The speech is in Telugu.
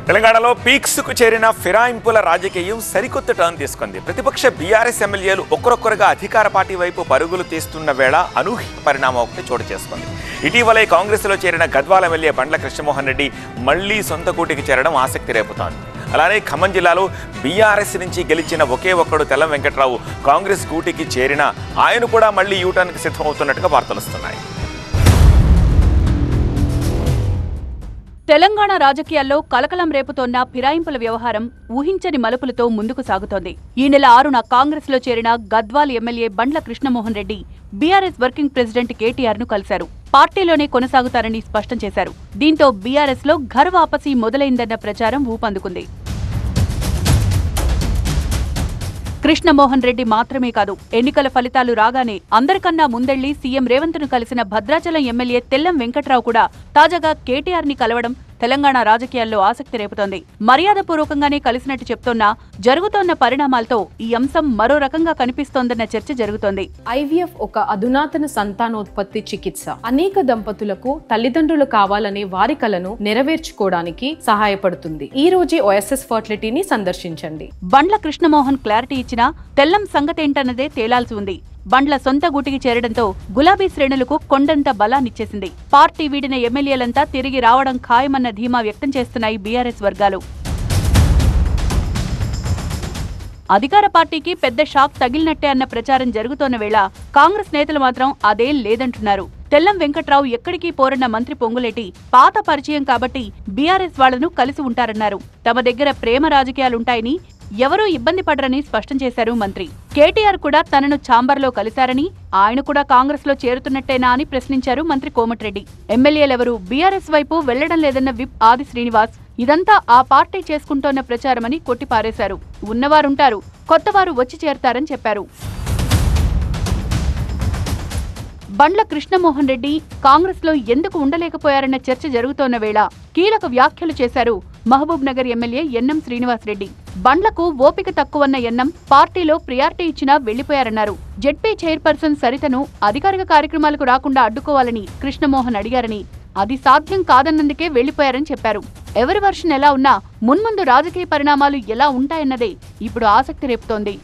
తెలంగాణలో పీక్స్కు చేరిన ఫిరాయింపుల రాజకీయం సరికొత్త టర్న్ తీసుకుంది. ప్రతిపక్ష బీఆర్ఎస్ ఎమ్మెల్యేలు ఒక్కరొక్కరుగా అధికార పార్టీ వైపు పరుగులు తీస్తున్న వేళ అనూహ్య పరిణామం ఒకటి చోటు చేసుకుంది. ఇటీవలే కాంగ్రెస్లో చేరిన గద్వాల ఎమ్మెల్యే బండ్ల కృష్ణమోహన్ రెడ్డి మళ్లీ సొంత కూటికి చేరడం ఆసక్తి రేపుతోంది. అలానే ఖమ్మం జిల్లాలో బీఆర్ఎస్ నుంచి గెలిచిన ఒకే ఒక్కడు తెల్లం వెంకట్రావు కాంగ్రెస్ కూటికి చేరిన ఆయన కూడా మళ్లీ యూటర్న్కి సిద్ధమవుతున్నట్టుగా వార్తలుస్తున్నాయి. తెలంగాణ రాజకీయాల్లో కలకలం రేపుతోన్న ఫిరాయింపుల వ్యవహారం ఊహించని మలుపులతో ముందుకు సాగుతోంది. ఈ నెల 6న కాంగ్రెస్ లో చేరిన Gadwal MLA Bandla Krishnamohan Reddy BRS working president KTR ను కలిశారు. పార్టీలోనే కొనసాగుతారని స్పష్టం చేశారు. దీంతో బీఆర్ఎస్ లో ఘర్ వాపసీ మొదలైందన్న ప్రచారం ఊపందుకుంది. కృష్ణమోహన్ రెడ్డి మాత్రమే కాదు, ఎన్నికల ఫలితాలు రాగానే అందరికన్నా ముందెళ్లి సీఎం రేవంత్ ను కలిసిన భద్రాచలం ఎమ్మెల్యే తెల్లం వెంకట్రావు కూడా తాజాగా కేటీఆర్ ని కలవడం తెలంగాణ రాజకీయాల్లో ఆసక్తి రేపుతోంది. మర్యాదపూర్వకంగానే కలిసినట్టు చెప్తోన్నా జరుగుతోన్న పరిణామాలతో ఈ అంశం మరో రకంగా కనిపిస్తోందన్న చర్చ జరుగుతోంది. ఐవీఎఫ్ ఒక అధునాతన సంతానోత్పత్తి చికిత్స. అనేక దంపతులకు తల్లిదండ్రులు కావాలనే వారి కలను నెరవేర్చుకోవడానికి సహాయపడుతుంది. ఈ రోజే ఓఎస్ఎస్ ఫర్టిలిటీని సందర్శించండి. బండ్ల కృష్ణమోహన్ క్లారిటీ ఇచ్చినా తెల్లం సంగతేంటన్నదే తేలాల్సి ఉంది. బండ్ల సొంత గూటికి చేరడంతో గులాబీ శ్రేణులకు కొండంత బలాన్నిచ్చేసింది. పార్టీ వీడిన ఎమ్మెల్యేలంతా తిరిగి రావడం ఖాయమన్న ధీమా వ్యక్తం చేస్తున్నాయి బీఆర్ఎస్ వర్గాలు. అధికార పార్టీకి పెద్ద షాక్ తగిలినట్టే అన్న ప్రచారం జరుగుతోన్న వేళ కాంగ్రెస్ నేతలు మాత్రం అదేం లేదంటున్నారు. తెల్లం వెంకట్రావు ఎక్కడికి పోరన్న మంత్రి పొంగులేటి పాత పరిచయం కాబట్టి బీఆర్ఎస్ వాళ్లను కలిసి ఉంటారన్నారు. తమ దగ్గర ప్రేమ రాజకీయాలుంటాయని, ఎవరూ ఇబ్బంది పడరని స్పష్టం చేశారు మంత్రి. కేటీఆర్ కూడా తనను ఛాంబర్లో కలిశారని, ఆయన కూడా కాంగ్రెస్ లో చేరుతున్నట్టేనా అని ప్రశ్నించారు మంత్రి కోమటిరెడ్డి. ఎమ్మెల్యేలెవరూ బీఆర్ఎస్ వైపు వెళ్లడం లేదన్న విప్ ఆది శ్రీనివాస్ ఇదంతా ఆ పార్టీ చేసుకుంటోన్న ప్రచారమని కొట్టిపారేశారు. ఉన్నవారుంటారు, కొత్తవారు వచ్చి చేరతారని చెప్పారు. బండ్ల కృష్ణమోహన్ రెడ్డి కాంగ్రెస్ లో ఎందుకు ఉండలేకపోయారన్న చర్చ జరుగుతోన్న వేళ కీలక వ్యాఖ్యలు చేశారు మహబూబ్ నగర్ ఎమ్మెల్యే ఎన్ఎం శ్రీనివాస్ రెడ్డి. బండ్లకు ఓపిక తక్కువన్న ఎన్ఎం పార్టీలో ప్రియారిటీ ఇచ్చినా వెళ్లిపోయారన్నారు. జెడ్పీ చైర్పర్సన్ సరితను అధికారిక కార్యక్రమాలకు రాకుండా అడ్డుకోవాలని కృష్ణమోహన్ అడిగారని, అది సాధ్యం కాదన్నందుకే వెళ్లిపోయారని చెప్పారు. ఎవరి వర్షన్ ఎలా ఉన్నా మున్ముందు రాజకీయ పరిణామాలు ఎలా ఉంటాయన్నదే ఇప్పుడు ఆసక్తి రేపుతోంది.